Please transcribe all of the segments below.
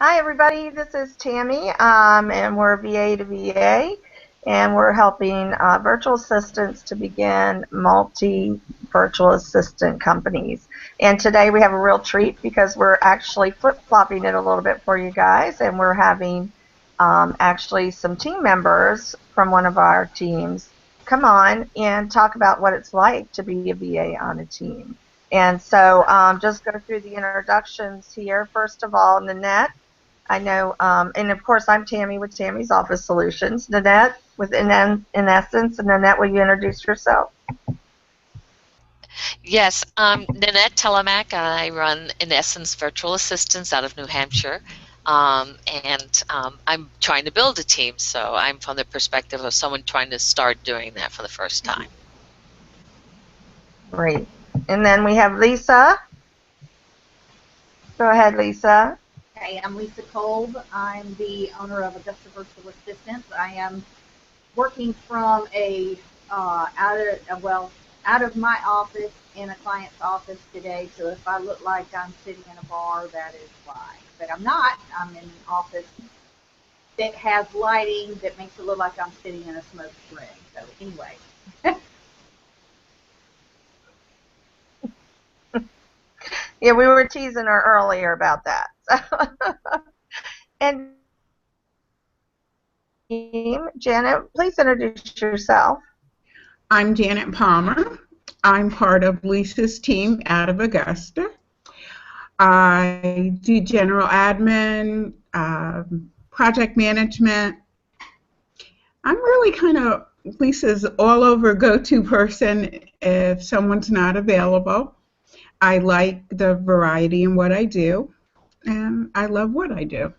Hi, everybody. This is Tammy, and we're VA to VA, and we're helping virtual assistants to begin multi-virtual assistant companies. And today we have a real treat because we're actually flip-flopping it a little bit for you guys, and we're having actually some team members from one of our teams come on and talk about what it's like to be a VA on a team. And so just go through the introductions here. First of all, Nanette. I know, and of course, I'm Tammy with Tammy's Office Solutions. Nanette with In Essence, and Nanette, will you introduce yourself? Yes, Nanette Telemack. I run In Essence Virtual Assistants out of New Hampshire, and I'm trying to build a team, so I'm from the perspective of someone trying to start doing that for the first time. Great. And then we have Lisa. Go ahead, Lisa. Hey, I'm Lisa Kolb. I'm the owner of Augusta Virtual Assistants. I am working from out of my office in a client's office today. So if I look like I'm sitting in a bar, that is why. But I'm not. I'm in an office that has lighting that makes it look like I'm sitting in a smoke room. So anyway. Yeah, we were teasing her earlier about that. And Janet, please introduce yourself. I'm Janet Palmer. I'm part of Lisa's team out of Augusta. I do general admin, project management. I'm really kind of Lisa's all-over go-to person if someone's not available. I like the variety in what I do, and I love what I do.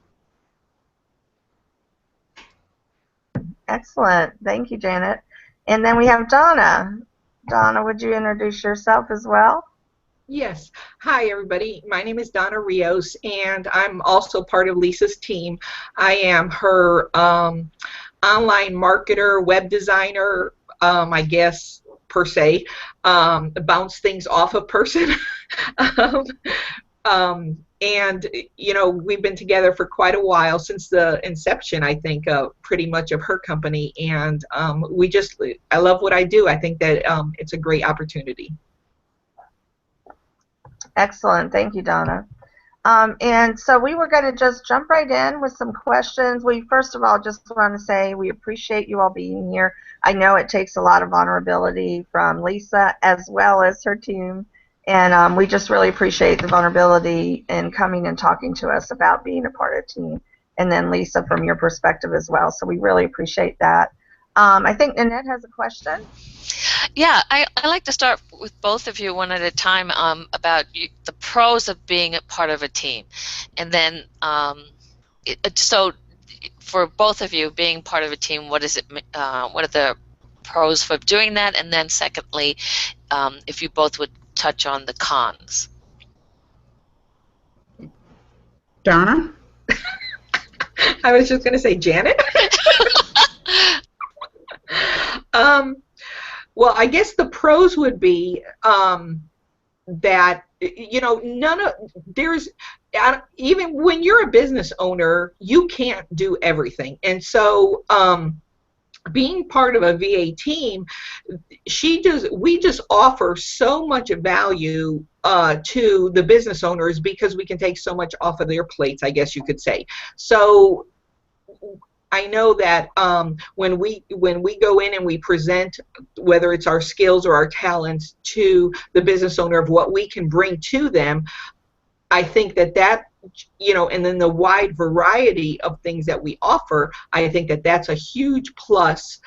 Excellent. Thank you, Janet. And then we have Donna. Donna, would you introduce yourself as well? Yes. Hi, everybody. My name is Donna Rios, and I'm also part of Lisa's team. I am her online marketer, web designer, I guess, per se, bounce things off of person. And, you know, we've been together for quite a while, since the inception, I think, pretty much of her company. And I love what I do. I think that it's a great opportunity. Excellent. Thank you, Donna. And so we were going to just jump right in with some questions. We first of all just want to say we appreciate you all being here. I know it takes a lot of vulnerability from Lisa as well as her team, and we just really appreciate the vulnerability in coming and talking to us about being a part of the team, and then Lisa from your perspective as well. So we really appreciate that. I think Nanette has a question. Yeah, I like to start with both of you one at a time about the pros of being a part of a team. And then, so for both of you being part of a team, what are the pros for doing that? And then secondly, if you both would touch on the cons. Donna? I was just going to say Janet. Well, I guess the pros would be that, you know, even when you're a business owner, you can't do everything. And so being part of a VA team, we just offer so much value to the business owners because we can take so much off of their plates, I guess you could say. So I know that when we go in and we present, whether it's our skills or our talents, to the business owner of what we can bring to them, I think that you know, and then the wide variety of things that we offer, I think that that's a huge plus,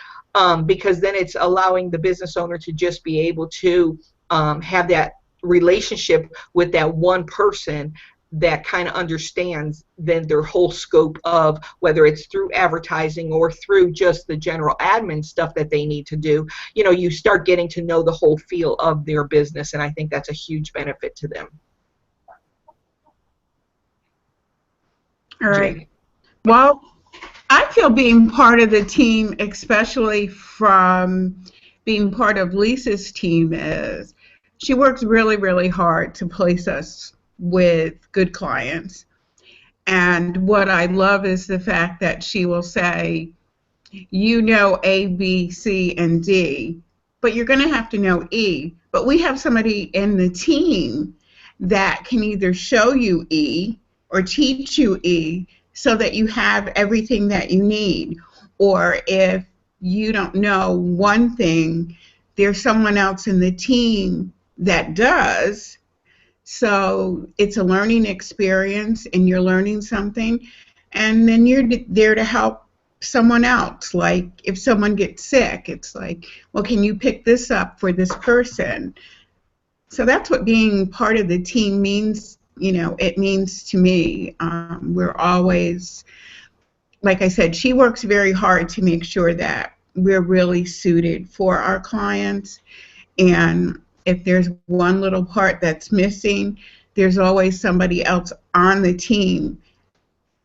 because then it's allowing the business owner to just be able to have that relationship with that one person that kind of understands then their whole scope of, whether it's through advertising or through just the general admin stuff that they need to do. You know, you start getting to know the whole feel of their business, and I think that's a huge benefit to them. All right. Well, I feel being part of the team, especially from being part of Lisa's team, is she works really, really hard to place us with good clients. And what I love is the fact that she will say, you know A, B, C, and D, but you're going to have to know E. But we have somebody in the team that can either show you E or teach you E so that you have everything that you need. Or if you don't know one thing, there's someone else in the team that does. So it's a learning experience and you're learning something. And then you're there to help someone else. Like if someone gets sick, it's like, well, can you pick this up for this person? So that's what being part of the team means. You know, it means to me. We're always, like I said, she works very hard to make sure that we're really suited for our clients. And if there's one little part that's missing, there's always somebody else on the team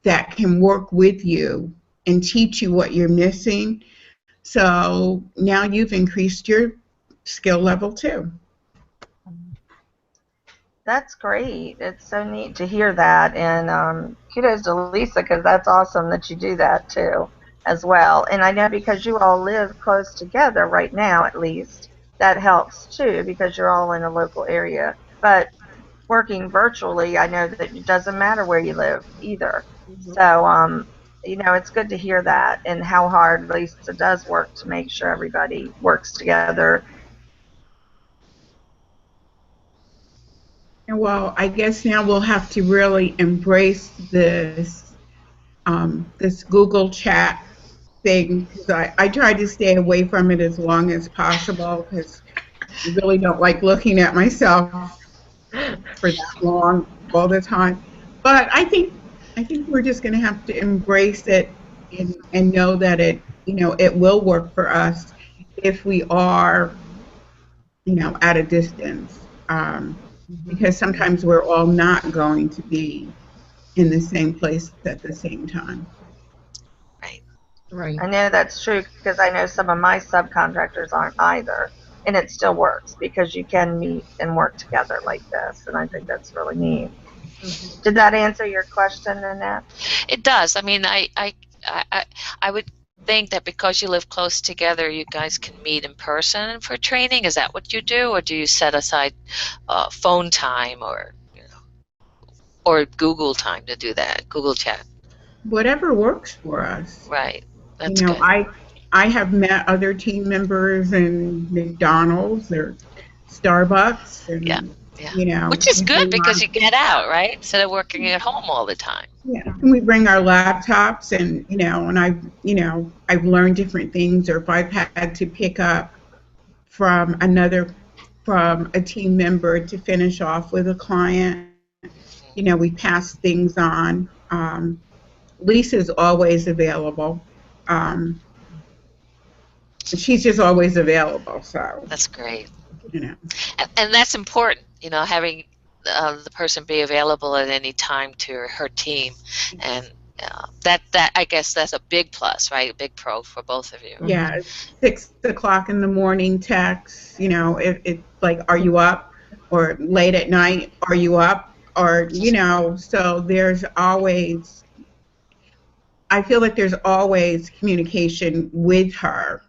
that can work with you and teach you what you're missing. So now you've increased your skill level too. That's great. It's so neat to hear that, and kudos to Lisa because that's awesome that you do that too as well. And I know because you all live close together right now, at least, that helps too because you're all in a local area. But working virtually, I know that it doesn't matter where you live either. So, you know, it's good to hear that and how hard Lisa does work to make sure everybody works together. Well, I guess now we'll have to really embrace this this Google Chat thing because I try to stay away from it as long as possible because I really don't like looking at myself for that long all the time. But I think we're just going to have to embrace it and know that it it will work for us if we are at a distance. Because sometimes we're all not going to be in the same place at the same time. Right. I know that's true because I know some of my subcontractors aren't either, and it still works because you can meet and work together like this, and I think that's really neat. Mm-hmm. Did that answer your question, Annette? It does. I mean, I would think that because you live close together, you guys can meet in person for training. Is that what you do, or do you set aside phone time or or Google time to do that? Google Chat. Whatever works for us. Right. That's good. I have met other team members in McDonald's or Starbucks, and which is good because you get out, right? Instead of working at home all the time. Yeah, and we bring our laptops, and and I've learned different things, or if I've had to pick up from a team member to finish off with a client, we pass things on. Lisa's always available. She's just always available, so. That's great. And that's important, having the person be available at any time to her team, and that I guess that's a big plus, right? A big pro for both of you. Yeah, 6 o'clock in the morning text. If like, are you up? Or late at night, are you up? Or so there's always. I feel like there's always communication with her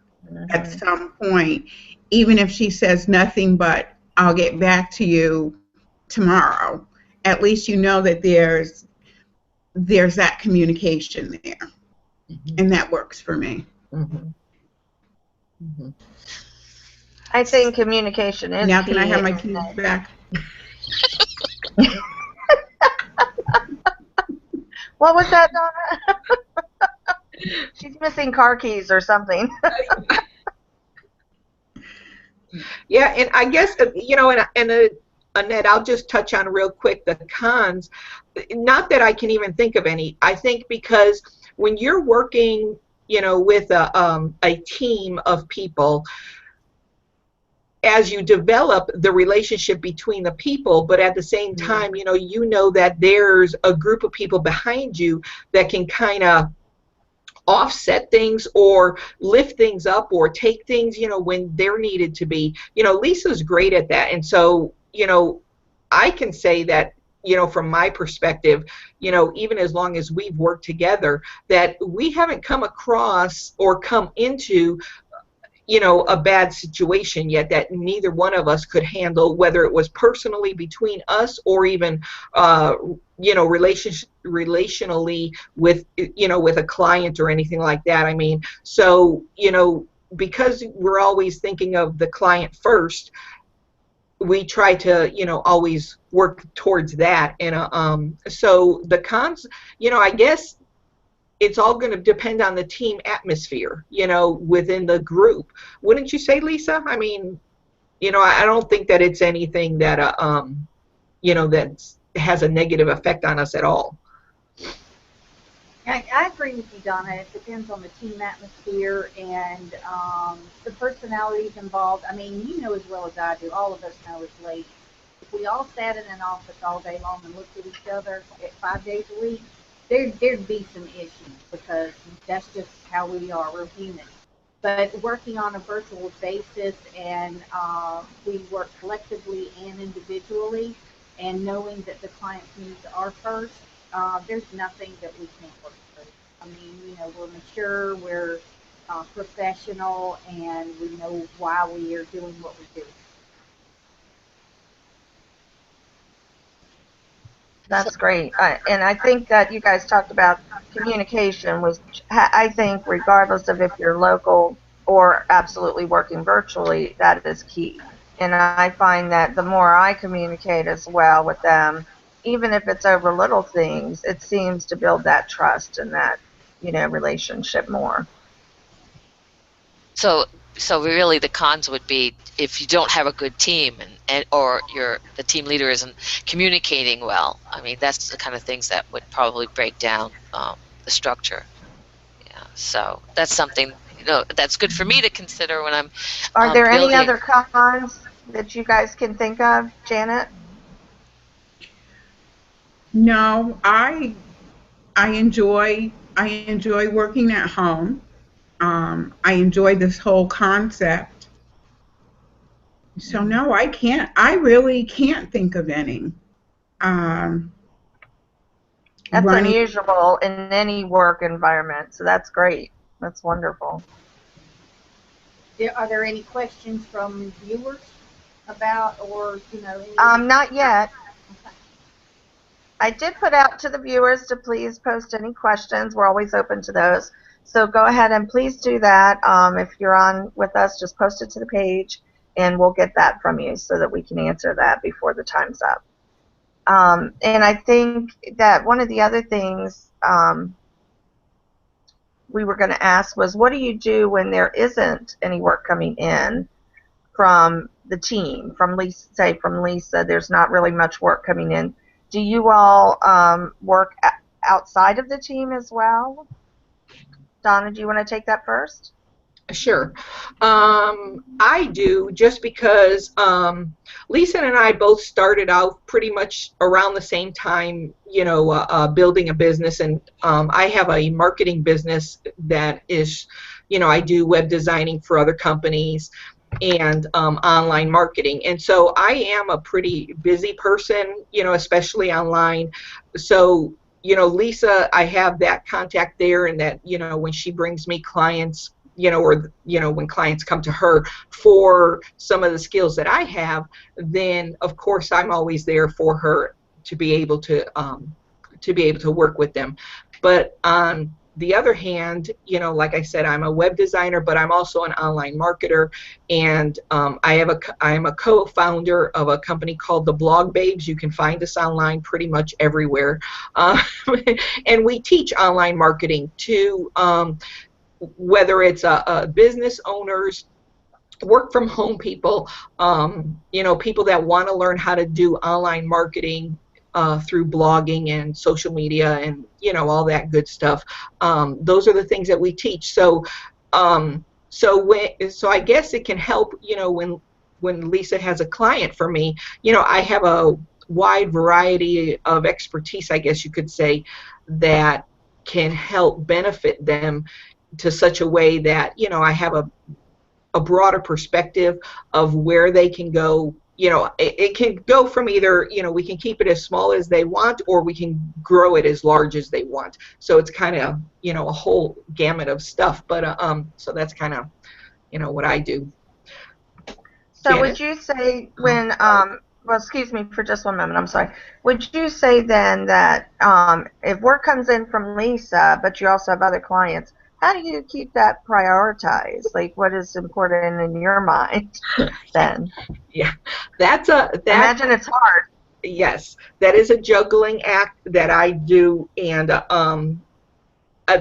at some point, even if she says nothing but I'll get back to you tomorrow. At least you know that there's that communication there, and that works for me. I think communication is now. Can key. I have my keys back? What was that, Donna? She's missing car keys or something. Yeah, and I guess, and Annette, I'll just touch on real quick the cons. Not that I can even think of any. I think because when you're working, with a team of people, as you develop the relationship between the people, but at the same time, you know that there's a group of people behind you that can kind of offset things or lift things up or take things, when they're needed to be. Lisa's great at that. And so, I can say that from my perspective, even as long as we've worked together, that we haven't come across or come into a bad situation yet that neither one of us could handle, whether it was personally between us or even relationally with with a client or anything like that. I mean, so because we're always thinking of the client first, we try to always work towards that. And so the cons, I guess it's all going to depend on the team atmosphere, within the group. Wouldn't you say, Lisa? I mean, I don't think that it's anything that that has a negative effect on us at all. I agree with you, Donna. It depends on the team atmosphere and the personalities involved. I mean, you know as well as I do, all of us know as ladies, if we all sat in an office all day long and looked at each other 5 days a week, there'd be some issues because that's just how we are. We're human. But working on a virtual basis and we work collectively and individually, and knowing that the client's needs are first, there's nothing that we can't work through. I mean, we're mature, we're professional, and we know why we are doing what we do. That's great. And I think that you guys talked about communication, which I think regardless of if you're local or absolutely working virtually, that is key. And I find that the more I communicate as well with them, even if it's over little things, it seems to build that trust and that, relationship more. So really the cons would be if you don't have a good team or the team leader isn't communicating well. I mean, that's the kind of things that would probably break down the structure. Yeah, so that's something that's good for me to consider when I'm Are there building. any other cons that you guys can think of, Janet? No, I enjoy working at home. I enjoy this whole concept. So no, I really can't think of any. That's Running. unusual in any work environment, so that's great. That's wonderful. Are there any questions from viewers about, or Not yet. I did put out to the viewers to please post any questions. We're always open to those. So go ahead and please do that. If you're on with us, just post it to the page, and we'll get that from you so that we can answer that before the time's up. And I think that one of the other things we were going to ask was, what do you do when there isn't any work coming in from the team? From Lisa, there's not really much work coming in. Do you all work outside of the team as well? Donna, do you want to take that first? Sure. I do, just because Lisa and I both started out pretty much around the same time, building a business. And I have a marketing business that is, I do web designing for other companies and online marketing. And so I am a pretty busy person, especially online. So, Lisa, I have that contact there, and that, when she brings me clients, or, when clients come to her for some of the skills that I have, then of course I'm always there for her to be able to work with them. But on the other hand, like I said, I'm a web designer, but I'm also an online marketer, and I am a co-founder of a company called the Blog Babes. You can find us online pretty much everywhere, and we teach online marketing to whether it's business owners, work from home people, people that want to learn how to do online marketing through blogging and social media and all that good stuff. Those are the things that we teach. So so I guess it can help, when Lisa has a client for me, I have a wide variety of expertise, I guess you could say, that can help benefit them to such a way that I have a broader perspective of where they can go, it can go from either, we can keep it as small as they want, or we can grow it as large as they want. So it's kind of, a whole gamut of stuff. But so that's kind of, what I do. So Janet? would you say well, excuse me for just one moment, I'm sorry. Would you say then that if work comes in from Lisa, but you also have other clients, how do you keep that prioritized? Like, what is important in your mind then? Yeah, Imagine it's hard. yes, that is a juggling act that I do. And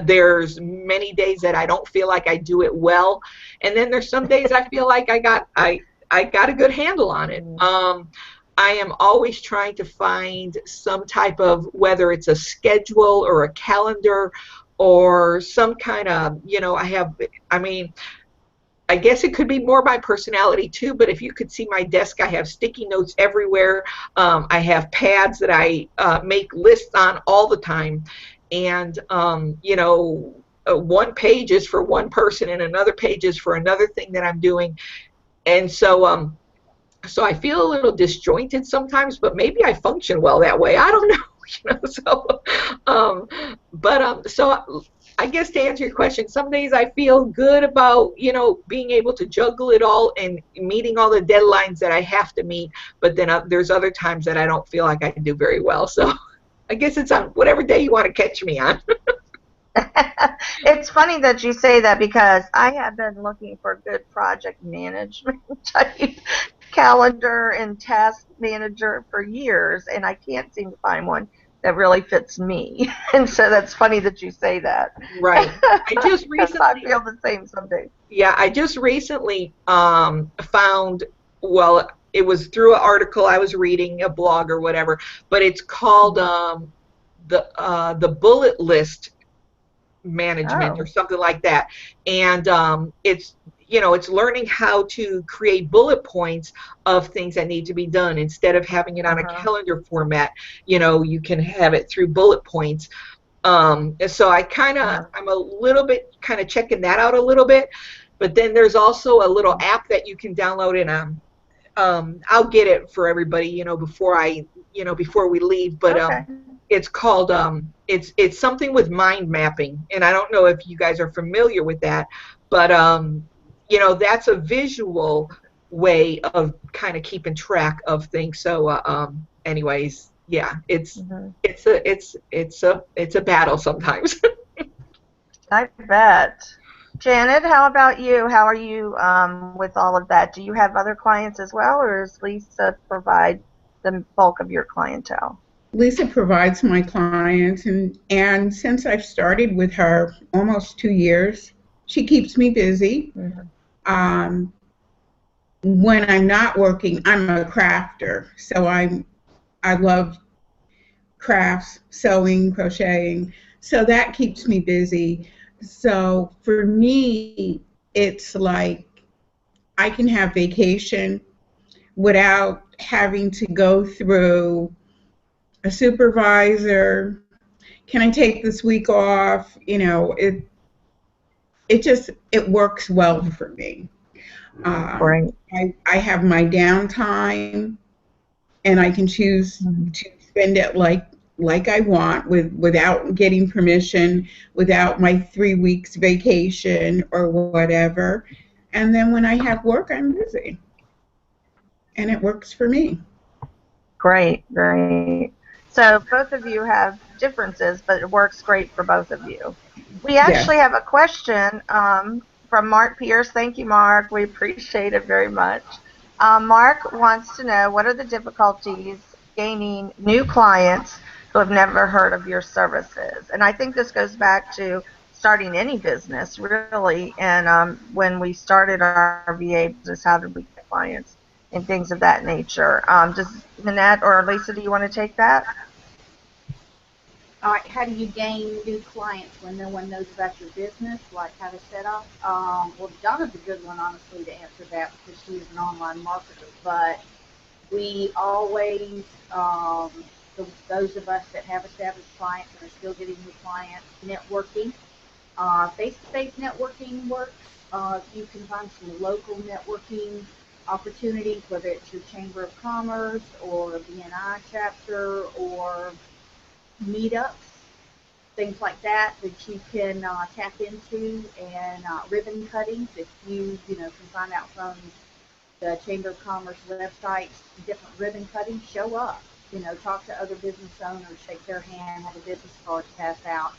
there's many days that I don't feel like I do it well, and then there's some days I feel like I got a good handle on it. I am always trying to find some type of, whether it's a schedule or a calendar or some kind of, I guess it could be more my personality too, but if you could see my desk, I have sticky notes everywhere. I have pads that I make lists on all the time. And, one page is for one person and another page is for another thing that I'm doing. And so, so I feel a little disjointed sometimes, but maybe I function well that way. I don't know, so I guess to answer your question, some days I feel good about, being able to juggle it all and meeting all the deadlines that I have to meet, but then there's other times that I don't feel like I can do very well. So I guess it's on whatever day you want to catch me on. It's funny that you say that, because I have been looking for good project management type calendar and task manager for years, and I can't seem to find one that really fits me. And so that's funny that you say that. Right. I just recently, I feel the same some days. Yeah, I just recently found, well, it was through an article I was reading, a blog or whatever, but it's called the bullet list management or something like that. And it's learning how to create bullet points of things that need to be done instead of having it on a calendar format. You can have it through bullet points. And so I'm a little bit kind of checking that out a little bit. But then there's also a little app that you can download, and I'll get it for everybody, before we leave. But it's called it's something with mind mapping, and I don't know if you guys are familiar with that, but that's a visual way of kind of keeping track of things. So anyways, yeah, it's a battle sometimes. I bet. Janet, how about you? How are you with all of that? Do you have other clients as well, or does Lisa provide the bulk of your clientele? Lisa provides my clients, and since I've started with her almost 2 years, she keeps me busy. When I'm not working, I'm a crafter, so I love crafts, sewing, crocheting, so that keeps me busy. So for me, it's like I can have vacation without having to go through a supervisor. Can I take this week off? It works well for me. Right. I have my downtime, and I can choose to spend it like I want, without getting permission, without my 3 weeks vacation or whatever. And then when I have work, I'm busy, and it works for me. Great. So both of you have differences, but it works great for both of you. We actually have a question from Mark Pierce. Thank you, Mark. We appreciate it very much. Mark wants to know, what are the difficulties gaining new clients who have never heard of your services? And I think this goes back to starting any business, really. And when we started our VA business, how did we get clients and things of that nature? Does Nanette or Lisa, do you want to take that? All right, how do you gain new clients when no one knows about your business, like how to set up? Well, Donna's a good one, honestly, to answer that, because she's an online marketer. But we always, those of us that have established clients and are still getting new clients, networking. Face-to-face networking works. You can find some local networking opportunities, whether it's your Chamber of Commerce or a BNI chapter or meetups, things like that that you can tap into, and ribbon cuttings if you know can find out from the Chamber of Commerce website different ribbon cuttings. Show up, talk to other business owners, shake their hand, have a business card to pass out.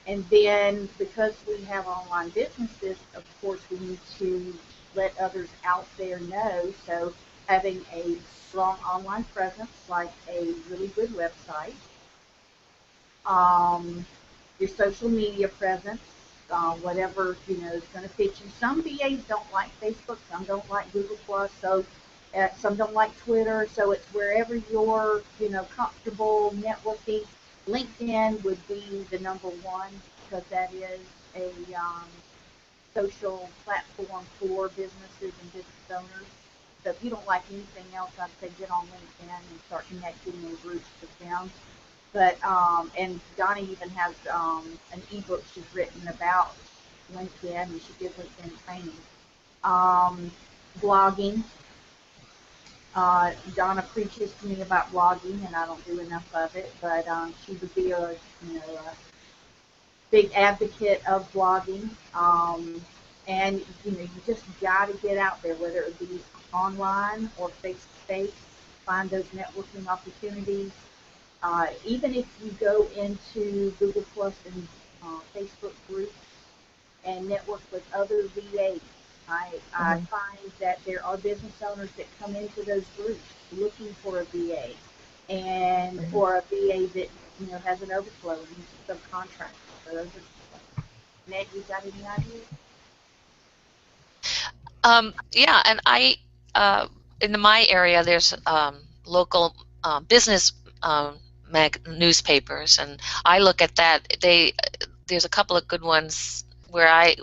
And then because we have online businesses, of course we need to let others out there know. So having a strong online presence, like a really good website, your social media presence, whatever is going to fit you. Some VAs don't like Facebook, some don't like Google Plus, so some don't like Twitter. So it's wherever you're comfortable networking. LinkedIn would be the number one because that is a social platform for businesses and business owners. So if you don't like anything else, I'd say get on LinkedIn and start connecting in groups with them. But and Donna even has an ebook she's written about LinkedIn. You should give LinkedIn training. Blogging. Donna preaches to me about blogging, and I don't do enough of it. But she would be a big advocate of blogging. And you just got to get out there, whether it be online or face to face. Find those networking opportunities. Even if you go into Google Plus and Facebook groups and network with other VAs, I find that there are business owners that come into those groups looking for a VA, and or a VA that has an overflow and needs a subcontractor. So those are. Ned, you got any ideas? Yeah, and in my area, there's local business newspapers, and I look at that. There's a couple of good ones where I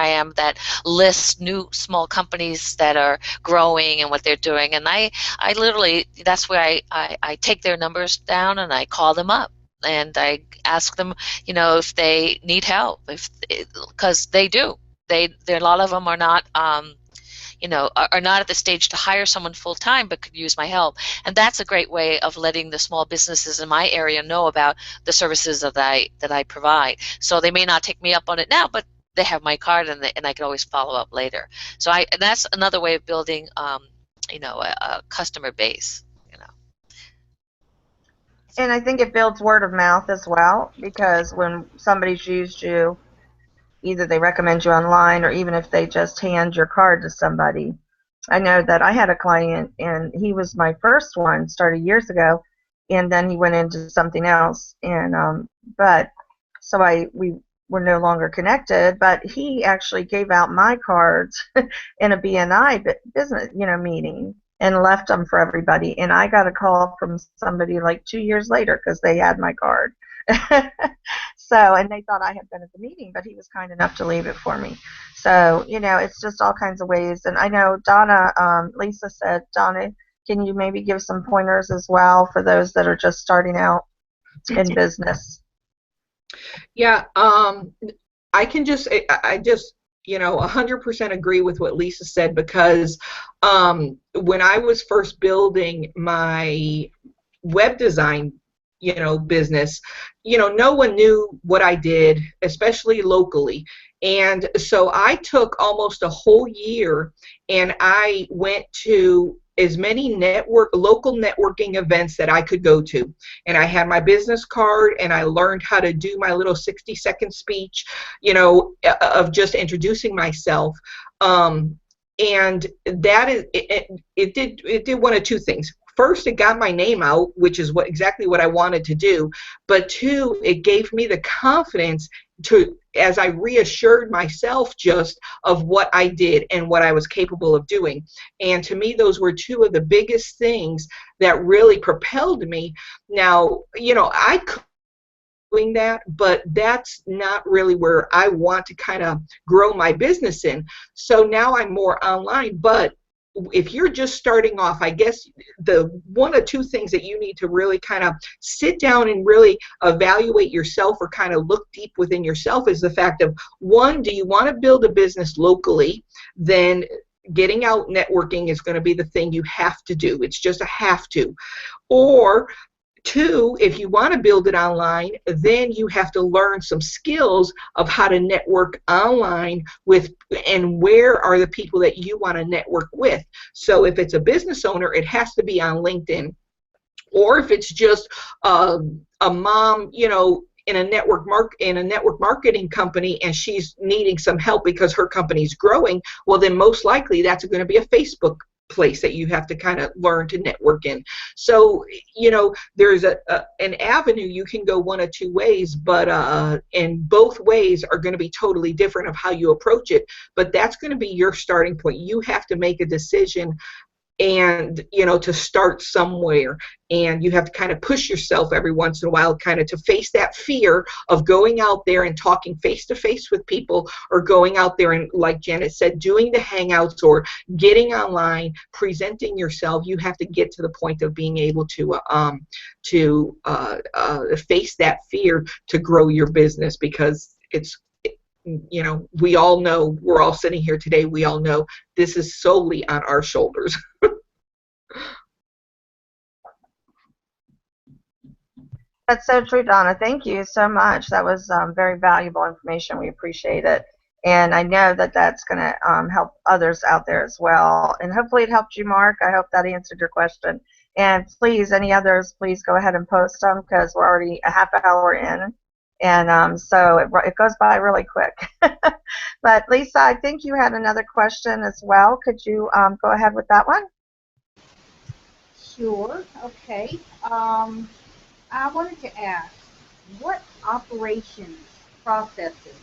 am that list new small companies that are growing and what they're doing, and I literally, that's where I take their numbers down and I call them up and I ask them, if they need help, because they do. A lot of them are not. Are not at the stage to hire someone full time, but could use my help. And that's a great way of letting the small businesses in my area know about the services that I provide. So they may not take me up on it now, but they have my card, and I can always follow up later. So and that's another way of building, a customer base. And I think it builds word of mouth as well, because when somebody's used you, either they recommend you online or even if they just hand your card to somebody. I know that I had a client, and he was my first one, started years ago, and then he went into something else, and we were no longer connected, but he actually gave out my cards in a BNI business meeting and left them for everybody, and I got a call from somebody like 2 years later because they had my card. So, and they thought I had been at the meeting, but he was kind enough to leave it for me. So, it's just all kinds of ways. And I know Lisa said, Donna, can you maybe give some pointers as well for those that are just starting out in business? Yeah, I can just, I just 100% agree with what Lisa said, because when I was first building my web design business, no one knew what I did, especially locally. And so I took almost a whole year, and I went to as many local networking events that I could go to. And I had my business card, and I learned how to do my little 60-second speech, of just introducing myself. And that is, it did one of two things. First, it got my name out, which is exactly what I wanted to do. But two, it gave me the confidence as I reassured myself just of what I did and what I was capable of doing. And to me, those were two of the biggest things that really propelled me. Now, I could doing that, but that's not really where I want to kind of grow my business in. So now I'm more online, but if you're just starting off, I guess the one or two things that you need to really kind of sit down and really evaluate yourself, or kind of look deep within yourself, is the fact of, one, do you want to build a business locally? Then getting out networking is going to be the thing you have to do. It's just a have to. Or two, if you want to build it online, then you have to learn some skills of how to network online with, and where are the people that you want to network with. So if it's a business owner, it has to be on LinkedIn. Or if it's just a mom, you know, in a network marketing company, and she's needing some help because her company's growing, well, then most likely that's going to be a Facebook place that you have to kind of learn to network in. So, you know, there's an avenue you can go one of two ways, but and both ways are going to be totally different of how you approach it. But that's going to be your starting point. You have to make a decision, and you know, to start somewhere, and you have to kind of push yourself every once in a while, kind of to face that fear of going out there and talking face to face with people, or going out there and, like Janet said, doing the hangouts or getting online, presenting yourself. You have to get to the point of being able to face that fear to grow your business, because it's, you know, we all know, we're all sitting here today, we all know this is solely on our shoulders. That's so true, Donna. Thank you so much. That was very valuable information. We appreciate it. And I know that that's going to help others out there as well. And hopefully it helped you, Mark. I hope that answered your question. And please, any others, please go ahead and post them, because we're already a half hour in. And so it goes by really quick. But Lisa, I think you had another question as well. Could you go ahead with that one? Sure. Okay. I wanted to ask, what operations, processes,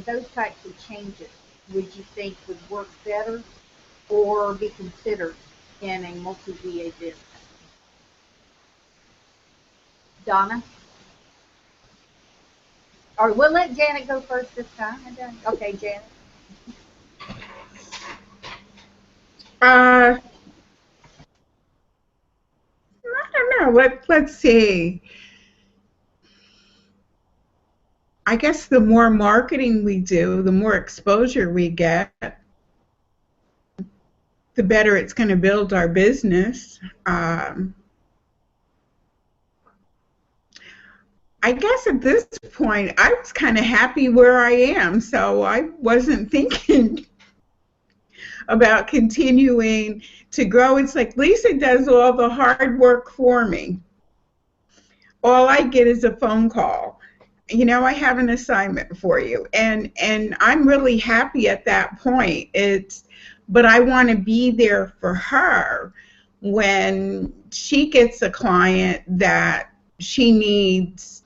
those types of changes would you think would work better or be considered in a multi-VA business? Donna? Or we'll let Janet go first this time. Okay, Janet. I don't know. Let's see. I guess the more marketing we do, the more exposure we get, the better it's going to build our business. I guess at this point, I was kind of happy where I am, so I wasn't thinking about continuing to grow. It's like Lisa does all the hard work for me. All I get is a phone call. You know, I have an assignment for you, and I'm really happy at that point. But I want to be there for her when she gets a client that she needs.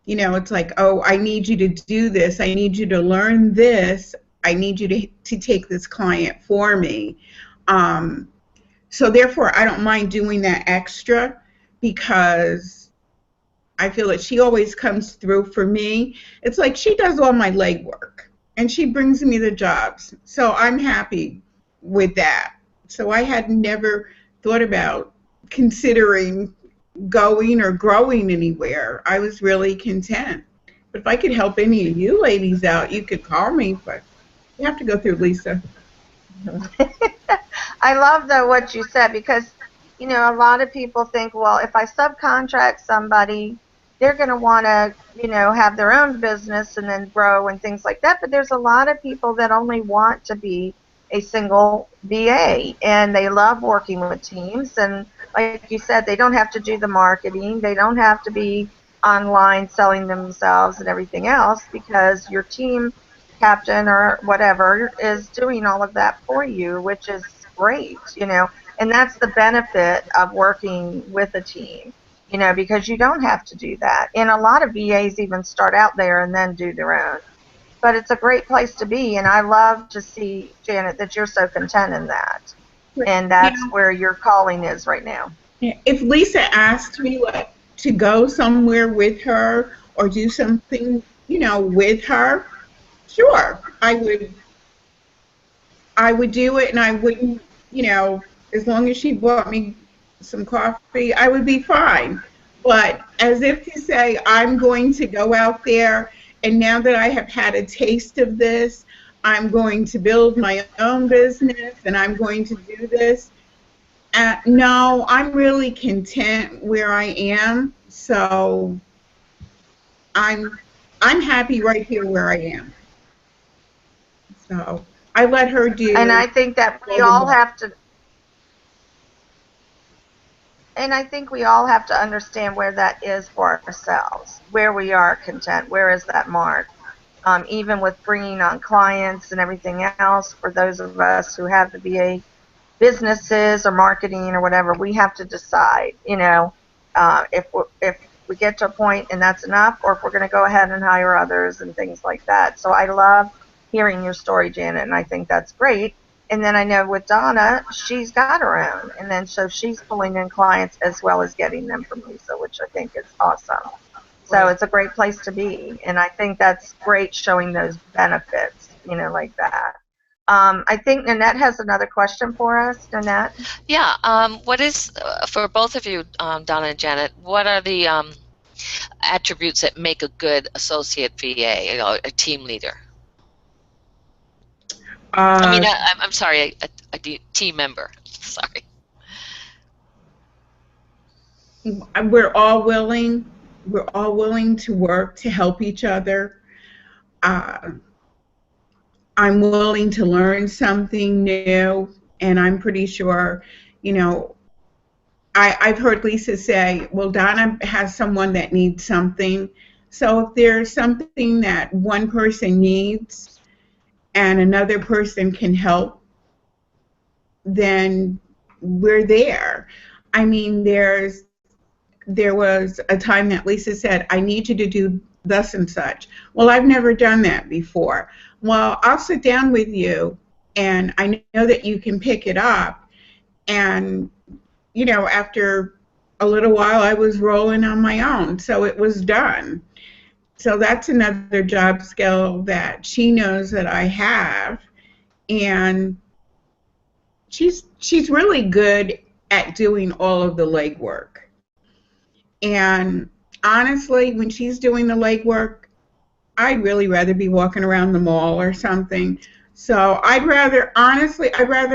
You know, it's like, oh, I need you to do this. I need you to learn this. I need you to take this client for me. So therefore, I don't mind doing that extra, because I feel that she always comes through for me. It's like she does all my legwork, and she brings me the jobs. So I'm happy with that. So I had never thought about considering going or growing anywhere. I was really content. But if I could help any of you ladies out, you could call me, but you have to go through Lisa. I love, though, what you said, because, you know, a lot of people think, well, if I subcontract somebody, they're going to want to, you know, have their own business and then grow and things like that. But there's a lot of people that only want to be a single VA, and they love working with teams. And like you said, they don't have to do the marketing. They don't have to be online selling themselves and everything else, because your team captain or whatever is doing all of that for you, which is great, you know. And that's the benefit of working with a team, you know, because you don't have to do that. And a lot of VAs even start out there and then do their own. But it's a great place to be, and I love to see, Janet, that you're so content in that. And that's where your calling is right now. If Lisa asked me to go somewhere with her or do something, you know, with her, sure, I would do it, and I wouldn't, you know, as long as she bought me some coffee, I would be fine. But as if to say, I'm going to go out there and now that I have had a taste of this, I'm going to build my own business and I'm going to do this. No, I'm really content where I am, so I'm happy right here where I am. So I let her And do I think that we all the all work. have to, and I think we all have to understand where that is for ourselves, where we are content, where is that mark. Even with bringing on clients and everything else, for those of us who have the VA businesses or marketing or whatever, we have to decide, if we get to a point and that's enough, or if we're going to go ahead and hire others and things like that. So I love hearing your story, Janet, and I think that's great. And then I know with Donna, she's got her own, and then so she's pulling in clients as well as getting them from Lisa, which I think is awesome. So it's a great place to be, and I think that's great, showing those benefits, like that. I think Nanette has another question for us. Nanette? Yeah. What is, for both of you, Donna and Janet, what are the attributes that make a good associate VA, a team leader? I mean, Uh, I'm sorry, a team member. Sorry. we're all willing. We're all willing to work to help each other. Uh, I'm willing to learn something new, and I'm pretty sure, you know, I've heard Lisa say, well, Donna has someone that needs something. So if there's something that one person needs and another person can help, then we're there. I mean, there was a time that Lisa said, I need you to do thus and such. Well, I've never done that before. Well, I'll sit down with you, and I know that you can pick it up. And, after a little while, I was rolling on my own, so it was done. So that's another job skill that she knows that I have, and she's really good at doing all of the legwork. And honestly, when she's doing the legwork, I'd really rather be walking around the mall or something. So I'd rather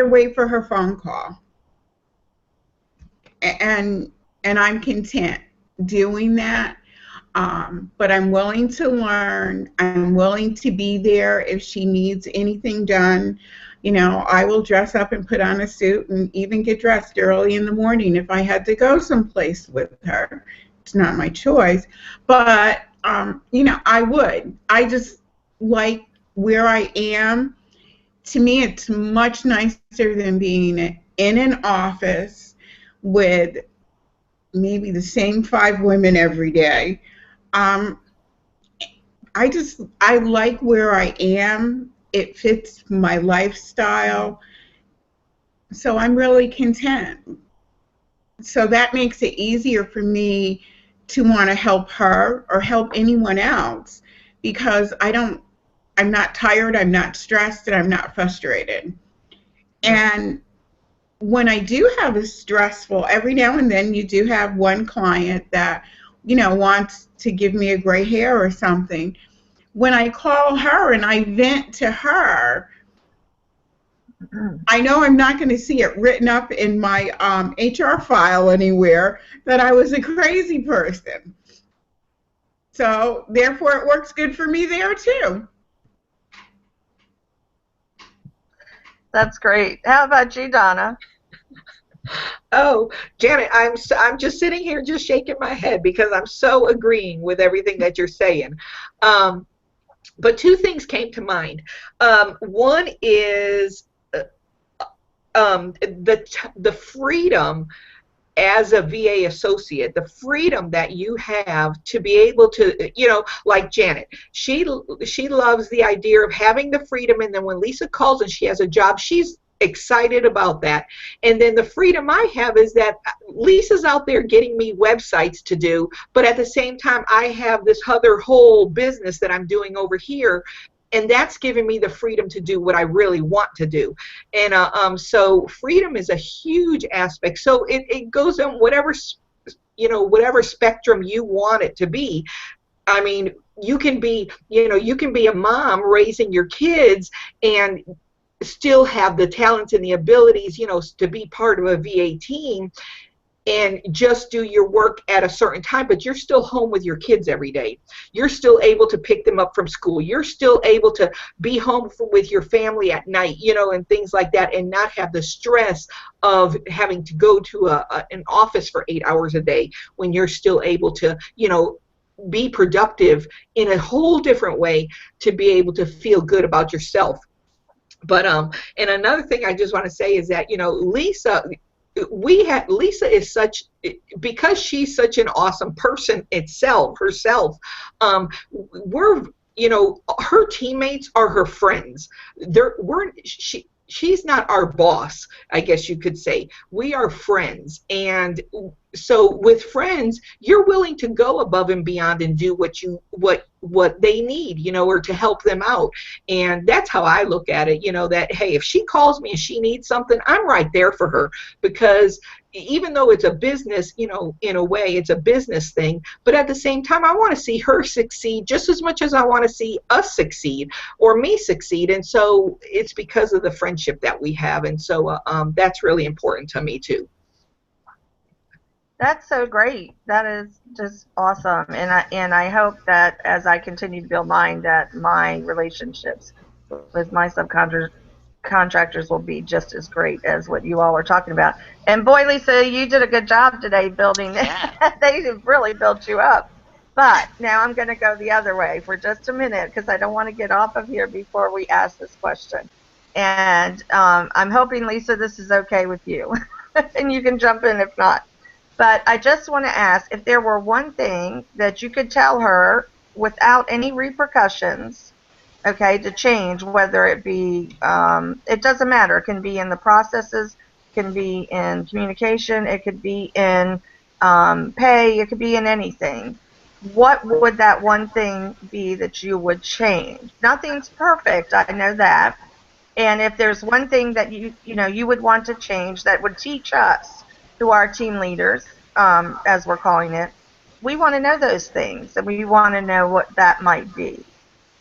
wait for her phone call. And I'm content doing that. But I'm willing to learn. I'm willing to be there if she needs anything done. I will dress up and put on a suit and even get dressed early in the morning if I had to go someplace with her. It's not my choice. But, I would. I just like where I am. To me, it's much nicer than being in an office with maybe the same 5 women every day. I like where I am. It fits my lifestyle. So I'm really content. So that makes it easier for me to want to help her or help anyone else, because I'm not tired, I'm not stressed, and I'm not frustrated. And when I do have a stressful, every now and then you do have one client that, wants to give me a gray hair or something. When I call her and I vent to her, I know I'm not going to see it written up in my HR file anywhere that I was a crazy person. So therefore, it works good for me there too. That's great. How about you, Donna? Oh, Janet, I'm just sitting here just shaking my head because I'm so agreeing with everything that you're saying. But 2 things came to mind. One is the freedom as a VA associate, the freedom that you have to be able to, like Janet, she loves the idea of having the freedom, and then when Lisa calls and she has a job, she's excited about that. And then the freedom I have is that Lisa's out there getting me websites to do, but at the same time I have this other whole business that I'm doing over here, and that's giving me the freedom to do what I really want to do. And so freedom is a huge aspect. So it goes on whatever spectrum you want it to be. I mean, you can be, you can be a mom raising your kids and still have the talents and the abilities, to be part of a VA team and just do your work at a certain time, but you're still home with your kids every day. You're still able to pick them up from school. You're still able to be home with your family at night, and things like that, and not have the stress of having to go to an office for 8 hours a day when you're still able to, be productive in a whole different way to be able to feel good about yourself. But and another thing I just want to say is that, Lisa is such, because she's such an awesome person herself, we're, her teammates are her friends. She's not our boss, I guess you could say. We are friends. And so with friends, you're willing to go above and beyond and do what they need, or to help them out. And that's how I look at it, that, hey, if she calls me and she needs something, I'm right there for her. Because even though it's a business, in a way it's a business thing, but at the same time, I want to see her succeed just as much as I want to see us succeed or me succeed. And so it's because of the friendship that we have. And so that's really important to me too. That's so great. That is just awesome. And I hope that as I continue to build mine, that my relationships with my subcontractors will be just as great as what you all are talking about. And boy, Lisa, you did a good job today building it. Yeah. They really built you up. But now I'm going to go the other way for just a minute because I don't want to get off of here before we ask this question. And I'm hoping, Lisa, this is okay with you. And you can jump in if not. But I just want to ask if there were one thing that you could tell her without any repercussions, okay, to change, whether it be, it doesn't matter, it can be in the processes, it can be in communication, it could be in pay, it could be in anything. What would that one thing be that you would change? Nothing's perfect, I know that. And if there's one thing that you would want to change that would teach us, to our team leaders, as we're calling it, we want to know those things, and we want to know what that might be.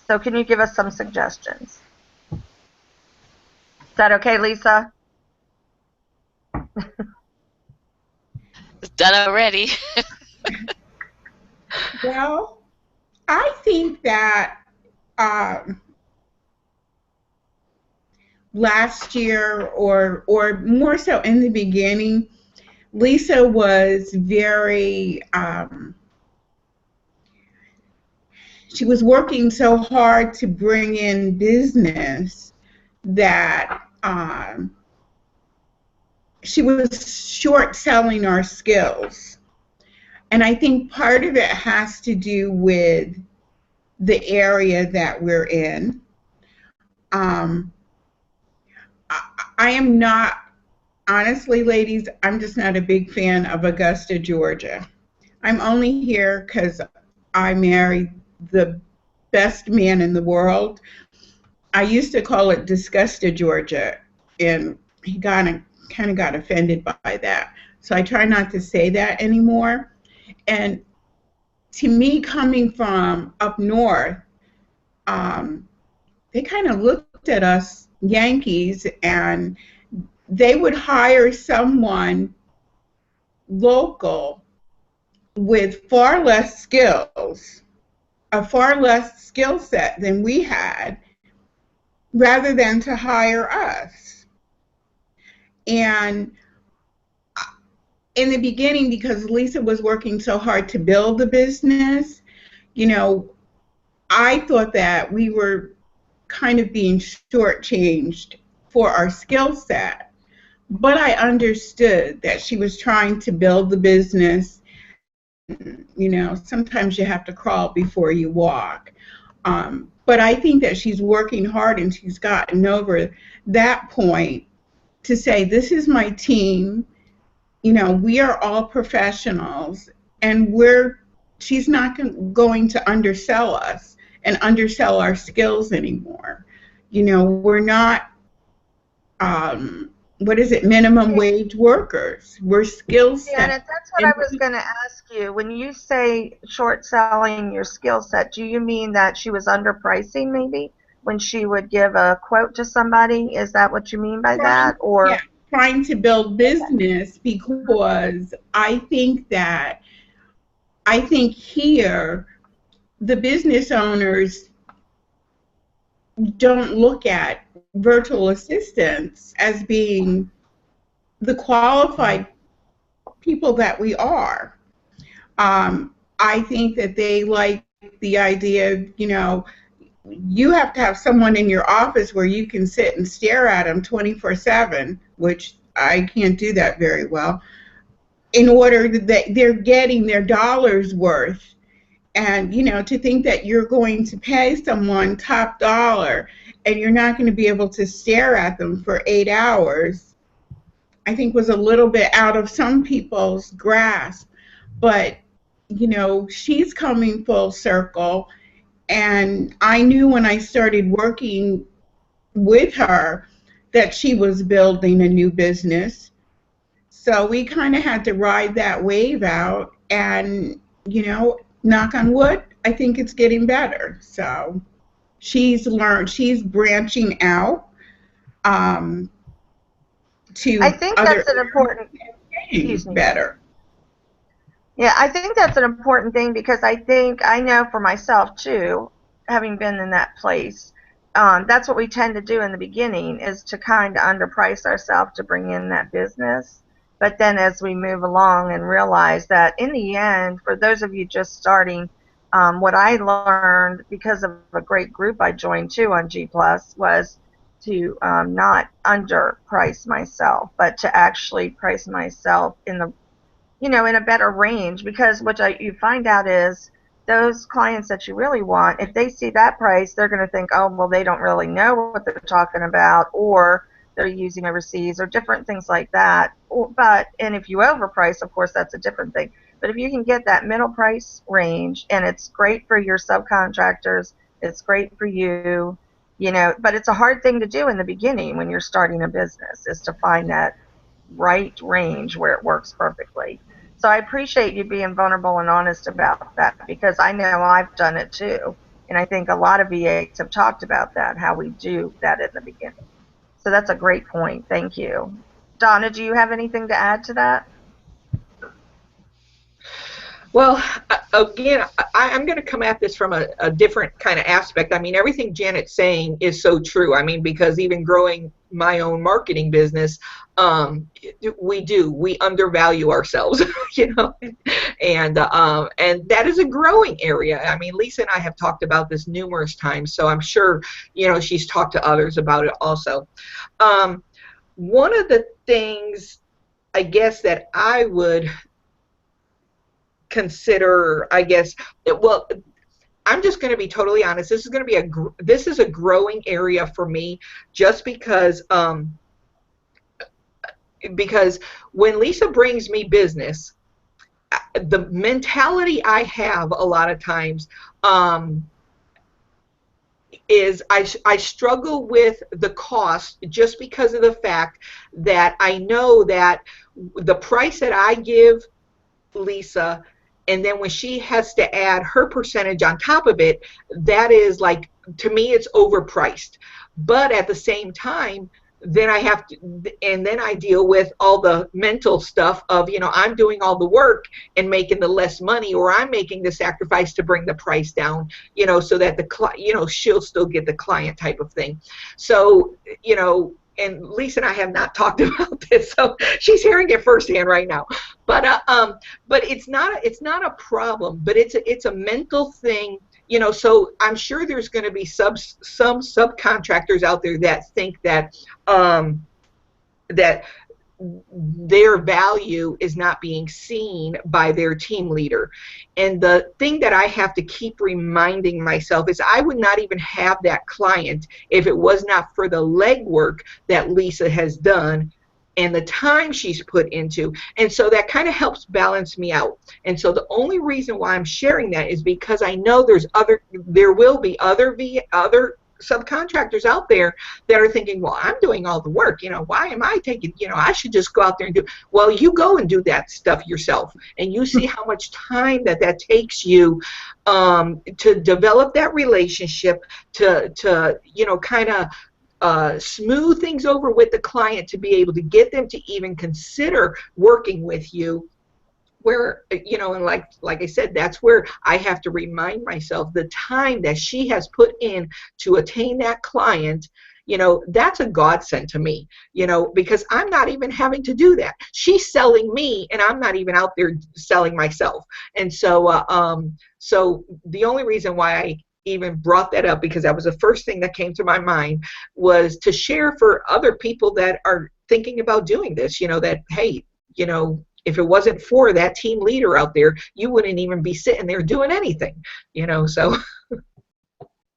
So can you give us some suggestions? Is that okay, Lisa? It's done already. Well, I think that last year, or more so in the beginning, Lisa was very, she was working so hard to bring in business that she was short selling our skills. And I think part of it has to do with the area that we're in. I am not, honestly, ladies, I'm just not a big fan of Augusta, Georgia. I'm only here because I married the best man in the world. I used to call it Disgusta, Georgia, and he kind of got offended by that. So I try not to say that anymore. And to me, coming from up north, they kind of looked at us Yankees, and they would hire someone local with far less skills, a far less skill set than we had, rather than to hire us. And in the beginning, because Lisa was working so hard to build the business, I thought that we were kind of being shortchanged for our skill set. But I understood that she was trying to build the business. Sometimes you have to crawl before you walk. But I think that she's working hard, and she's gotten over that point to say, this is my team. We are all professionals, and she's not going to undersell us and undersell our skills anymore. We're not what is it, minimum wage workers. We're skill Yeah, set. and that's what I And was going to ask you. When you say short selling your skill set, do you mean that she was underpricing maybe when she would give a quote to somebody? Is that what you mean by trying, that? yeah, Or trying to build business, because I think here the business owners don't look at virtual assistants as being the qualified people that we are. I think that they like the idea, you have to have someone in your office where you can sit and stare at them 24/7, which I can't do that very well, in order that they're getting their dollars worth. And, to think that you're going to pay someone top dollar and you're not going to be able to stare at them for 8 hours, I think was a little bit out of some people's grasp. But, she's coming full circle. And I knew when I started working with her that she was building a new business. So we kind of had to ride that wave out. And, knock on wood, I think it's getting better. So she's branching out um, I to think other that's an important, areas excuse me. better. Yeah, I think that's an important thing because I know for myself too, having been in that place, that's what we tend to do in the beginning is to kind of underprice ourselves to bring in that business. But then as we move along and realize that in the end, for those of you just starting, what I learned because of a great group I joined too on G Plus was to not underprice myself, but to actually price myself in the in a better range because you find out is those clients that you really want, if they see that price, they're going to think, oh, well, they don't really know what they're talking about, or they're using overseas or different things like that. And if you overprice, of course, that's a different thing. But if you can get that middle price range and it's great for your subcontractors, it's great for you, but it's a hard thing to do in the beginning when you're starting a business is to find that right range where it works perfectly. So I appreciate you being vulnerable and honest about that because I know I've done it too. And I think a lot of VAs have talked about that, how we do that in the beginning. So that's a great point. Thank you. Donna, do you have anything to add to that? Well, again, I'm going to come at this from a different kind of aspect. I mean, everything Janet's saying is so true. I mean, because even growing my own marketing business, we undervalue ourselves, and that is a growing area. I mean, Lisa and I have talked about this numerous times, so I'm sure, she's talked to others about it also. One of the things, I guess, that I would consider, I guess, well, I'm just going to be totally honest. This is a growing area for me, just because when Lisa brings me business, the mentality I have a lot of times is I struggle with the cost just because of the fact that I know that the price that I give Lisa, and then when she has to add her percentage on top of it, that is like, to me, it's overpriced. But at the same time, then I deal with all the mental stuff of, I'm doing all the work and making the less money, or I'm making the sacrifice to bring the price down, so that she'll still get the client type of thing. So, and Lisa and I have not talked about this, so she's hearing it firsthand right now. But it's not a problem, but it's a mental thing, So I'm sure there's going to be some subcontractors out there that think that that their value is not being seen by their team leader. And the thing that I have to keep reminding myself is I would not even have that client if it was not for the legwork that Lisa has done and the time she's put into. And so that kind of helps balance me out. And so the only reason why I'm sharing that is because I know there will be other subcontractors out there that are thinking, well, I'm doing all the work, why am I taking, I should just go out there and do. Well, you go and do that stuff yourself, and you see how much time that takes you to develop that relationship, to kind of smooth things over with the client, to be able to get them to even consider working with you. Where, and like I said, that's where I have to remind myself the time that she has put in to attain that client. That's a godsend to me, because I'm not even having to do that. She's selling me, and I'm not even out there selling myself. And so so the only reason why I even brought that up, because that was the first thing that came to my mind, was to share for other people that are thinking about doing this, that, hey, if it wasn't for that team leader out there, you wouldn't even be sitting there doing anything, so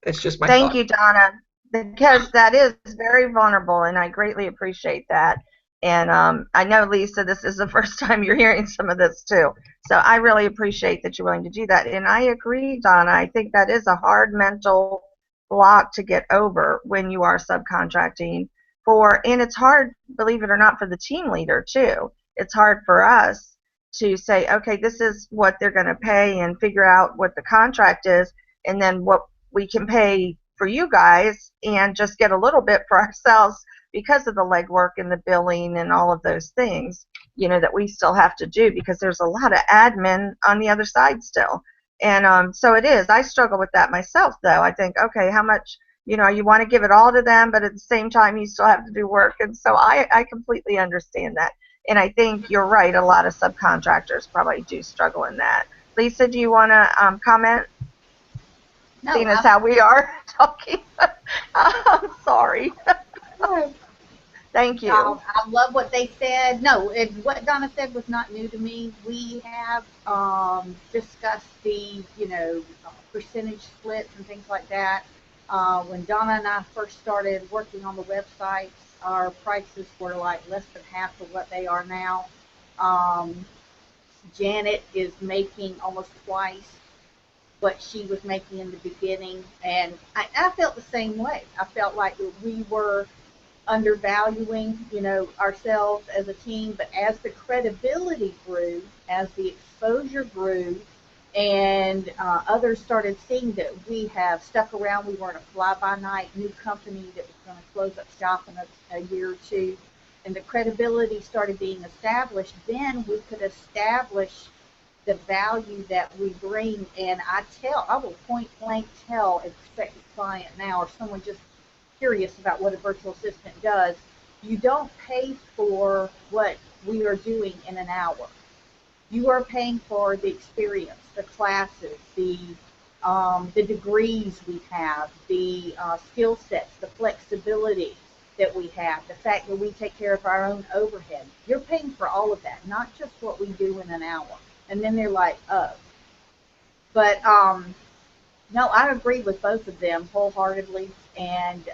that's just my Thank thought. you, Donna, because that is very vulnerable, and I greatly appreciate that. And I know, Lisa, this is the first time you're hearing some of this too. So I really appreciate that you're willing to do that. And I agree, Donna, I think that is a hard mental block to get over when you are subcontracting and it's hard, believe it or not, for the team leader too. It's hard for us to say, okay, this is what they're going to pay, and figure out what the contract is, and then what we can pay for you guys, and just get a little bit for ourselves because of the legwork and the billing and all of those things, that we still have to do, because there's a lot of admin on the other side still. And so it is. I struggle with that myself, though. I think, okay, how much, you want to give it all to them, but at the same time, you still have to do work. And so I completely understand that. And I think you're right. A lot of subcontractors probably do struggle in that. Lisa, do you want to comment? No, Seeing as how we are talking. I'm sorry. Thank you. I love what they said. No, what Donna said was not new to me. We have discussed the, percentage splits and things like that. When Donna and I first started working on the websites, our prices were like less than half of what they are now. Janet is making almost twice what she was making in the beginning, and I felt the same way. I felt like we were undervaluing, ourselves as a team. But as the credibility grew, as the exposure grew, and others started seeing that we have stuck around, we weren't a fly-by-night new company that was going to close up shop in a year or two, and the credibility started being established, then we could establish the value that we bring. And I will point blank tell a prospective client now, or someone just curious about what a virtual assistant does, you don't pay for what we are doing in an hour. You are paying for the experience, the classes, the degrees we have, the skill sets, the flexibility that we have, the fact that we take care of our own overhead. You're paying for all of that, not just what we do in an hour. And then they're like, oh. But no, I agree with both of them wholeheartedly. And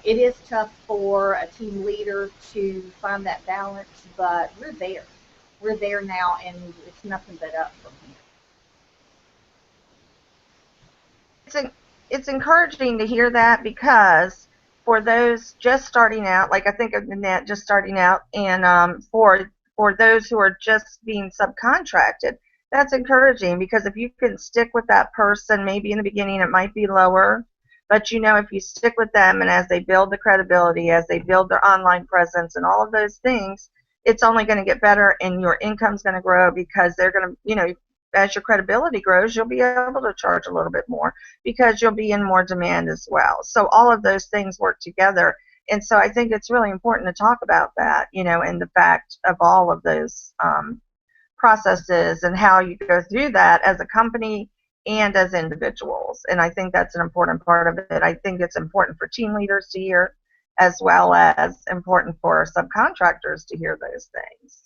it is tough for a team leader to find that balance, but we're there. We're there now, and it's nothing but up from here. It's encouraging to hear that, because for those just starting out, like I think of Nanette just starting out, and for those who are just being subcontracted, that's encouraging, because if you can stick with that person, maybe in the beginning it might be lower, but if you stick with them, and as they build the credibility, as they build their online presence and all of those things, it's only going to get better, and your income's going to grow, because they're going to, as your credibility grows, you'll be able to charge a little bit more, because you'll be in more demand as well. So all of those things work together. And so I think it's really important to talk about that, and the fact of all of those processes, and how you go through that as a company and as individuals. And I think that's an important part of it. I think it's important for team leaders to hear, as well as important for subcontractors to hear those things.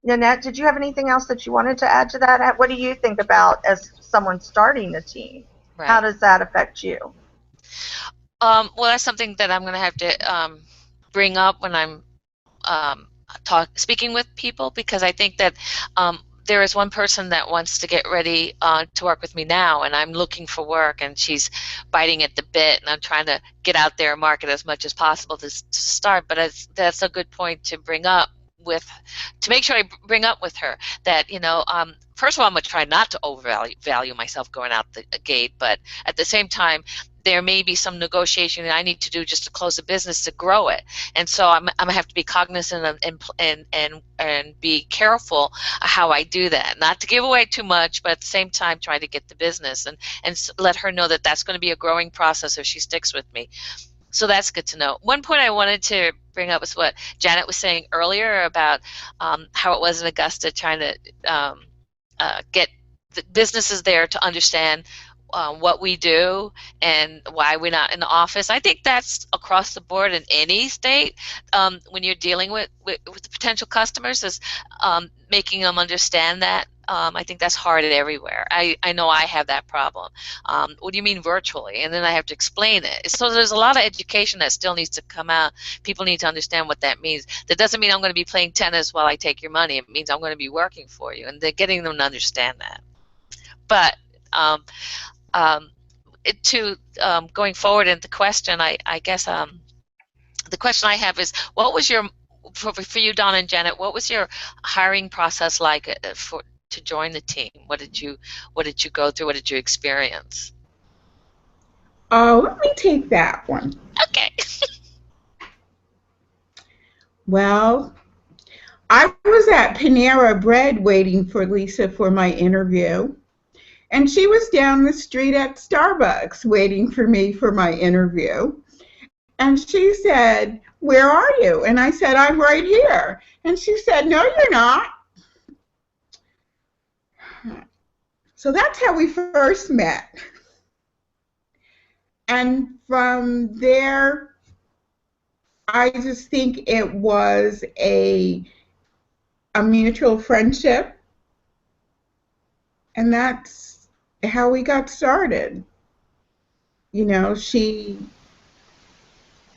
Nanette, did you have anything else that you wanted to add to that? What do you think about as someone starting a team? Right. How does that affect you? Well, that's something that I'm going to have to bring up when I'm speaking with people, because I think that there is one person that wants to get ready to work with me now, and I'm looking for work, and she's biting at the bit, and I'm trying to get out there and market as much as possible to start. But that's a good point to bring up to make sure I bring up with her that, first of all, I'm going to try not to overvalue myself going out the gate, but at the same time, there may be some negotiation that I need to do just to close a business to grow it, and so I'm gonna have to be cognizant of and be careful how I do that, not to give away too much, but at the same time try to get the business and let her know that that's going to be a growing process if she sticks with me. So that's good to know. One point I wanted to bring up was what Janet was saying earlier about how it was in Augusta, trying to get the businesses there to understand what we do and why we're not in the office. I think that's across the board in any state when you're dealing with the potential customers, is making them understand that. I think that's hard everywhere. I know I have that problem. What do you mean virtually? And then I have to explain it. So there's a lot of education that still needs to come out. People need to understand what that means. That doesn't mean I'm going to be playing tennis while I take your money. It means I'm going to be working for you, and they're getting them to understand that. But going forward into the question, I guess the question I have is, what was your, for you, Don and Janet, what was your hiring process like to join the team? What did you go through? What did you experience? Let me take that one. Okay. Well, I was at Panera Bread waiting for Lisa for my interview, and she was down the street at Starbucks waiting for me for my interview. And she said, "Where are you?" And I said, "I'm right here." And she said, "No, you're not." So that's how we first met. And from there, I just think it was a mutual friendship. And that's how we got started.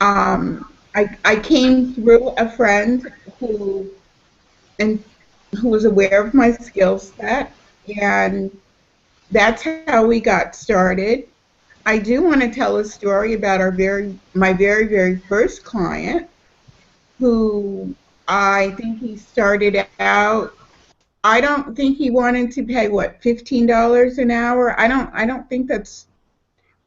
I came through a friend who was aware of my skill set, and that's how we got started. I do want to tell a story about my very, very first client, who I think he started out. I don't think he wanted to pay $15 an hour. I don't think that's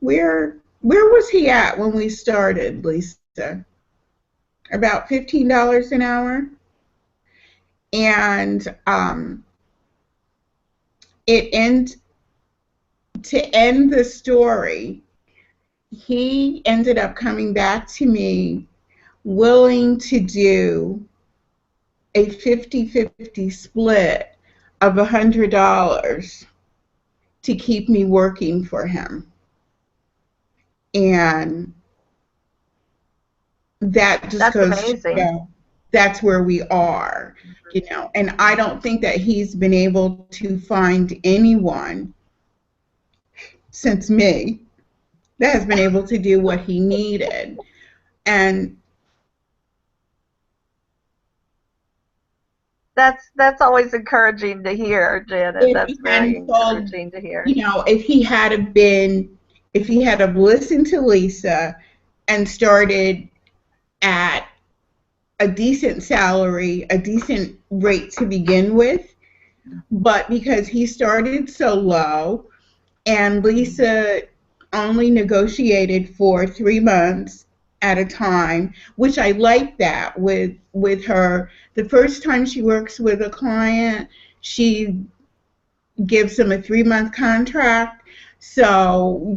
where was he at when we started, Lisa? About $15 an hour. And to end the story, he ended up coming back to me willing to do a 50-50 split of $100 to keep me working for him. And that just goes amazing. to show that's where we are, and I don't think that he's been able to find anyone since me that has been able to do what he needed. And that's always encouraging to hear, Janet. That's very encouraging to hear. If he had have listened to Lisa and started at a decent salary, a decent rate to begin with, but because he started so low, and Lisa only negotiated for 3 months at a time, which I like that with her. The first time she works with a client, she gives them a 3-month contract. So,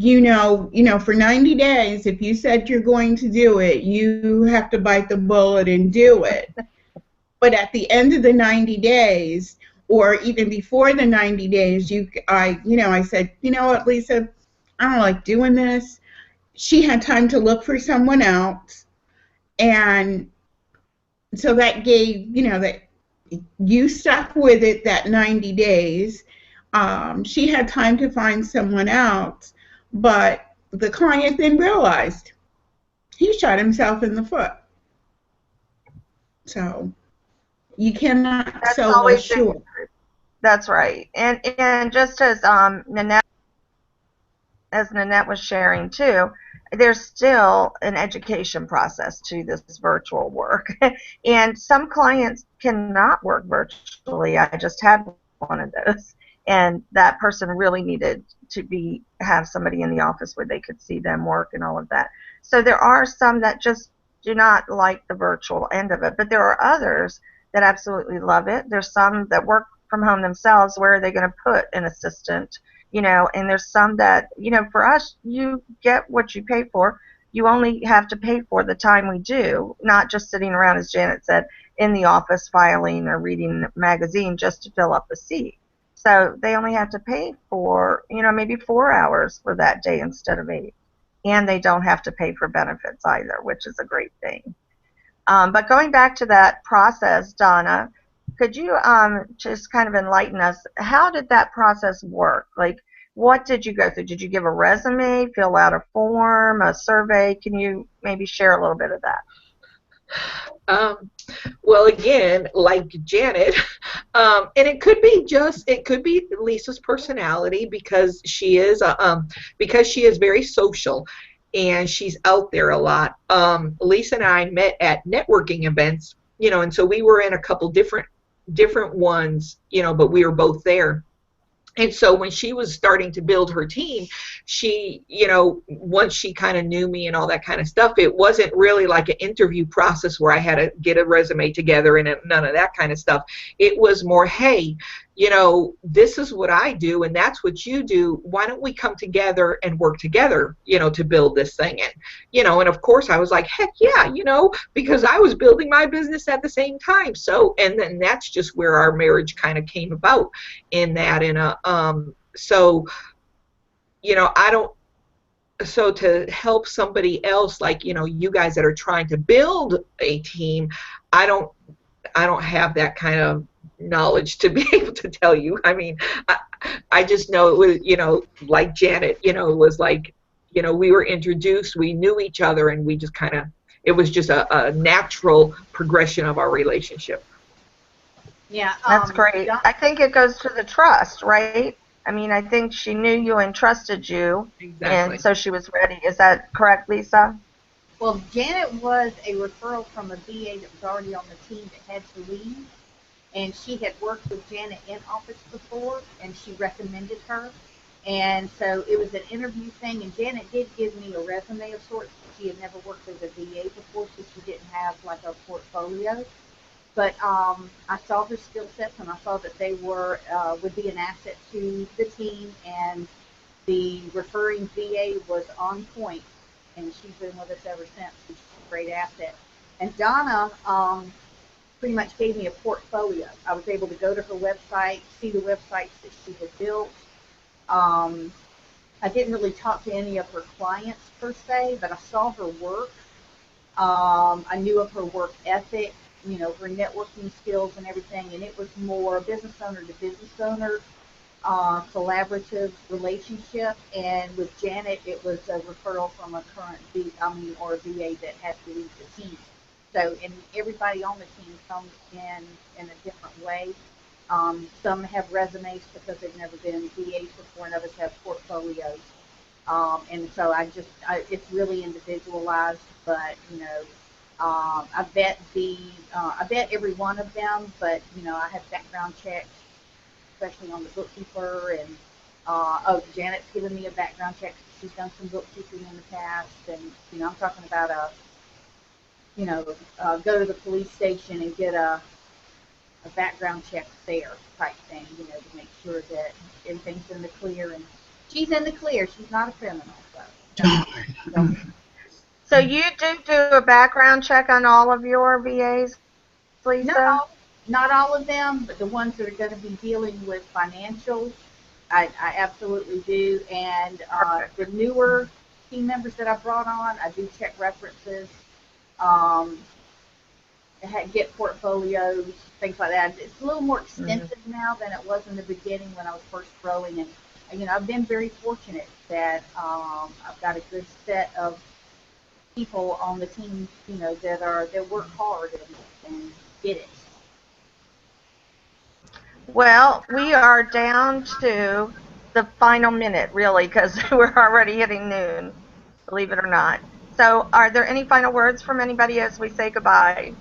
for 90 days, if you said you're going to do it, you have to bite the bullet and do it. But at the end of the 90 days, or even before the 90 days, I said, "You know what, Lisa, I don't like doing this." She had time to look for someone else. And so that gave, that you stuck with it that 90 days. She had time to find someone else, but the client then realized he shot himself in the foot. So you cannot sell us short. That's right. And just as Nanette was sharing too, there's still an education process to this virtual work. And some clients cannot work virtually. I just had one of those. And that person really needed to have somebody in the office where they could see them work and all of that. So there are some that just do not like the virtual end of it, but there are others that absolutely love it. There's some that work from home themselves. Where are they going to put an assistant? And there's some that, for us, you get what you pay for. You only have to pay for the time we do, not just sitting around, as Janet said, in the office filing or reading a magazine just to fill up a seat. So they only have to pay for, maybe 4 hours for that day instead of 8. And they don't have to pay for benefits either, which is a great thing. But going back to that process, Donna, could you just kind of enlighten us? How did that process work? Like, what did you go through? Did you give a resume, fill out a form, a survey? Can you maybe share a little bit of that? Well, again, like Janet, and it could be Lisa's personality, because she is very social and she's out there a lot. Lisa and I met at networking events, and so we were in a couple different ones, but we were both there. And so when she was starting to build her team, she, once she kind of knew me and all that kind of stuff, it wasn't really like an interview process where I had to get a resume together and none of that kind of stuff. It was more, hey, this is what I do and that's what you do. Why don't we come together and work together, to build this thing? And of course I was like, heck yeah, because I was building my business at the same time. So, and then that's just where our marriage kind of came about in that. So, so to help somebody else, like, you guys that are trying to build a team, I don't have that kind of knowledge to be able to tell you. I mean, I just know it was, like Janet, it was like, we were introduced, we knew each other, and we just it was just a natural progression of our relationship. Yeah. That's great. I think it goes to the trust, right? I mean, I think she knew you and trusted you, Exactly. and so she was ready. Is that correct, Lisa? Well, Janet was a referral from a VA that was already on the team that had to leave, and she had worked with Janet in office before, and she recommended her. And so it was an interview thing, and Janet did give me a resume of sorts. She had never worked as a VA before, so she didn't have like a portfolio. But I saw her skill sets, and I saw that they would be an asset to the team, and the referring VA was on point, and she's been with us ever since. She's a great asset. And Donna pretty much gave me a portfolio. I was able to go to her website, see the websites that she had built. I didn't really talk to any of her clients per se, but I saw her work. I knew of her work ethic, her networking skills and everything, and it was more business owner to business owner, collaborative relationship. And with Janet, it was a referral from a current or a VA that had to leave the team. So, and everybody on the team comes in a different way. Some have resumes because they've never been VAs before, and others have portfolios. And so it's really individualized, but I vet every one of them, but I have background checks, especially on the bookkeeper, and Janet's given me a background check. She's done some bookkeeping in the past, and I'm talking about go to the police station and get a background check there type thing, to make sure that everything's in the clear. And she's in the clear. She's not a criminal. So you do a background check on all of your VAs, Lisa? No, not all of them, but the ones that are going to be dealing with financials, I absolutely do. And the newer team members that I brought on, I do check references, get portfolios, things like that. It's a little more extensive now than it was in the beginning when I was first growing. And I've been very fortunate that I've got a good set of people on the team, that work hard and get it. Well, we are down to the final minute, really, because we're already hitting noon, believe it or not. So, are there any final words from anybody as we say goodbye?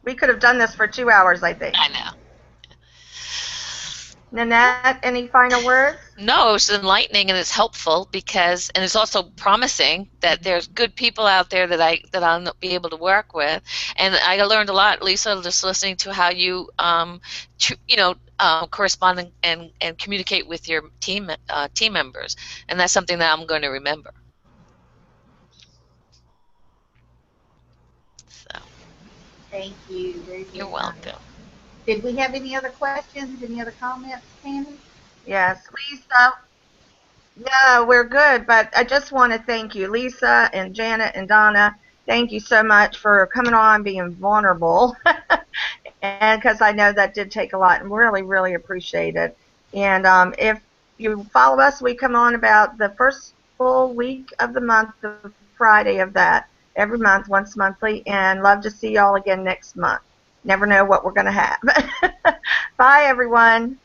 We could have done this for 2 hours, I think. I know. Nanette, any final words? No, it's enlightening and it's helpful because, and it's also promising that there's good people out there that I'll be able to work with, and I learned a lot, Lisa, just listening to how you, correspond and communicate with your team members, and that's something that I'm going to remember. So, Thank you. Very good. you're welcome. Did we have any other questions? Any other comments, Tammy? Yes, Lisa. No, we're good, but I just want to thank you, Lisa and Janet and Donna. Thank you so much for coming on, being vulnerable, and because I know that did take a lot, and really, really appreciate it. And if you follow us, we come on about the first full week of the month, the Friday of that, every month, once monthly, and love to see y'all again next month. Never know what we're going to have. Bye, everyone.